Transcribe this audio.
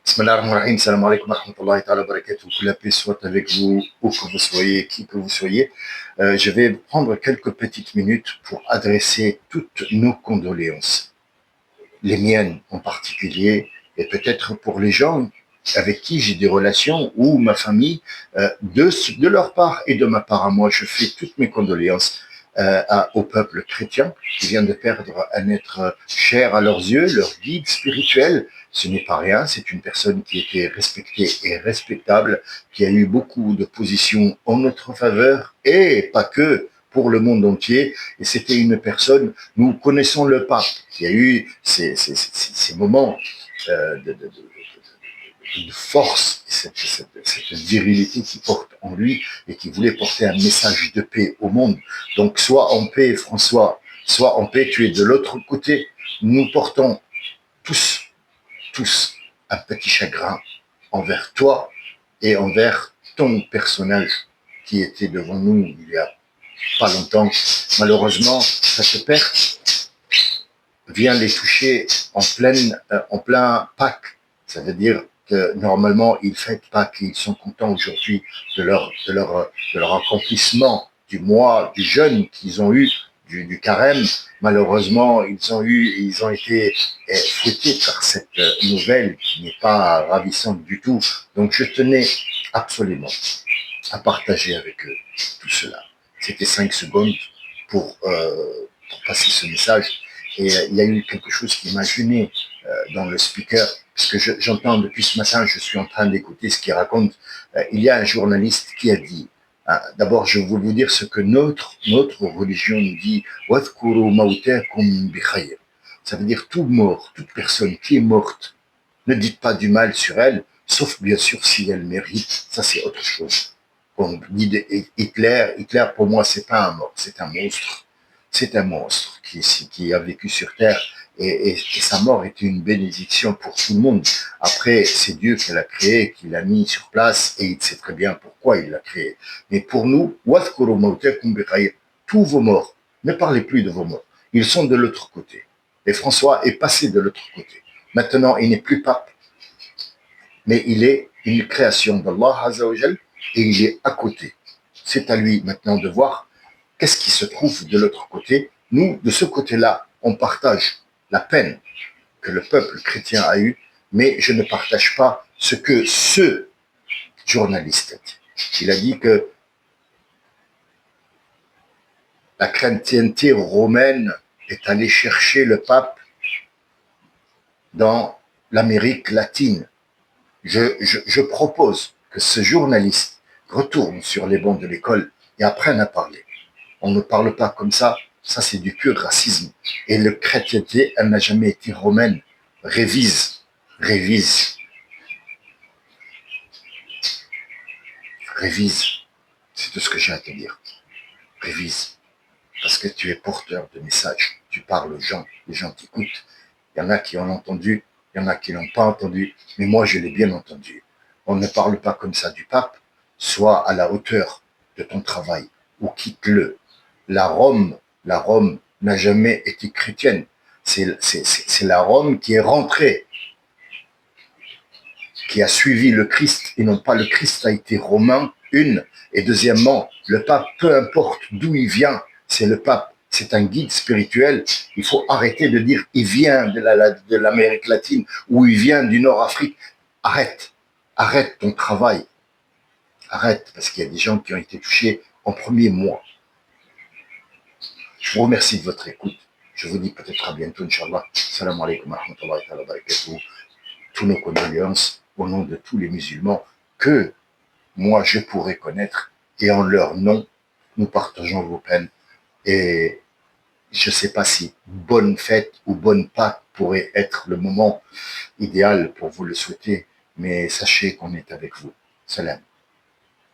Bismillah ar-Rahman ar-Rahim, salam alaikum wa rahmatullahi ta'ala wa barakatuh. Que la paix soit avec vous, où que vous soyez, qui que vous soyez. Je vais prendre quelques petites minutes pour adresser toutes nos condoléances, les miennes en particulier, et peut-être pour les gens avec qui j'ai des relations ou ma famille, de leur part et de ma part à moi. Je fais toutes mes condoléances au peuple chrétien qui vient de perdre un être cher à leurs yeux, leur guide spirituel. Ce n'est pas rien, c'est une personne qui était respectée et respectable, qui a eu beaucoup de positions en notre faveur et pas que pour le monde entier. Et c'était une personne, nous connaissons le pape, qui a eu ces moments de force, cette virilité qui porte en lui et qui voulait porter un message de paix au monde. Donc, sois en paix, François, sois en paix, tu es de l'autre côté. Nous portons tous un petit chagrin envers toi et envers ton personnage qui était devant nous il y a pas longtemps. Malheureusement, cette perte vient les toucher en plein Pâques. Ça veut dire que normalement, ils fêtent Pâques et ils sont contents aujourd'hui de leur accomplissement du mois, du jeûne qu'ils ont eu, du carême. Malheureusement, ils ont été fouettés par cette nouvelle qui n'est pas ravissante du tout. Donc, je tenais absolument à partager avec eux tout cela. C'était 5 secondes pour passer ce message. Et il y a eu quelque chose qui m'a gêné dans le speaker, parce que j'entends depuis ce matin, je suis en train d'écouter ce qu'il raconte. Il y a un journaliste qui a dit, d'abord je veux vous dire ce que notre religion nous dit, ça veut dire tout mort, toute personne qui est morte, ne dites pas du mal sur elle, sauf bien sûr si elle mérite, ça c'est autre chose. On dit de Hitler pour moi c'est pas un mort, c'est un monstre. C'est un monstre qui a vécu sur Terre et sa mort était une bénédiction pour tout le monde. Après, c'est Dieu qui l'a créé, qui l'a mis sur place et il sait très bien pourquoi il l'a créé. Mais pour nous, tous vos morts, ne parlez plus de vos morts. Ils sont de l'autre côté. Et François est passé de l'autre côté. Maintenant, il n'est plus pape, mais il est une création d'Allah Azzawajal et il est à côté. C'est à lui maintenant de voir qu'est-ce qui se trouve de l'autre côté. Nous, de ce côté-là, on partage la peine que le peuple chrétien a eue, mais je ne partage pas ce que ce journaliste a dit. Il a dit que la chrétienté romaine est allée chercher le pape dans l'Amérique latine. Je propose que ce journaliste retourne sur les bancs de l'école et apprenne à parler. On ne parle pas comme ça c'est du pur racisme. Et la chrétienté, elle n'a jamais été romaine. Révise. C'est tout ce que j'ai à te dire. Révise. Parce que tu es porteur de messages. Tu parles aux gens, les gens t'écoutent. Il y en a qui ont entendu, il y en a qui n'ont pas entendu, mais moi je l'ai bien entendu. On ne parle pas comme ça du pape, sois à la hauteur de ton travail, ou quitte-le. La Rome n'a jamais été chrétienne. C'est la Rome qui est rentrée, qui a suivi le Christ, et non pas le Christ a été romain, une. Et deuxièmement, le pape, peu importe d'où il vient, c'est le pape, c'est un guide spirituel. Il faut arrêter de dire il vient de l'Amérique latine ou il vient du Nord-Afrique. Arrête ton travail. Arrête, parce qu'il y a des gens qui ont été touchés en premier mois. Je vous remercie de votre écoute. Je vous dis peut-être à bientôt, Inch'Allah. Salam alaikum wa rahmatullahi wa barakatuh. Tous nos condoléances au nom de tous les musulmans que moi je pourrais connaître et en leur nom, nous partageons vos peines. Et je ne sais pas si bonne fête ou bonne Pâques pourrait être le moment idéal pour vous le souhaiter, mais sachez qu'on est avec vous. Salam.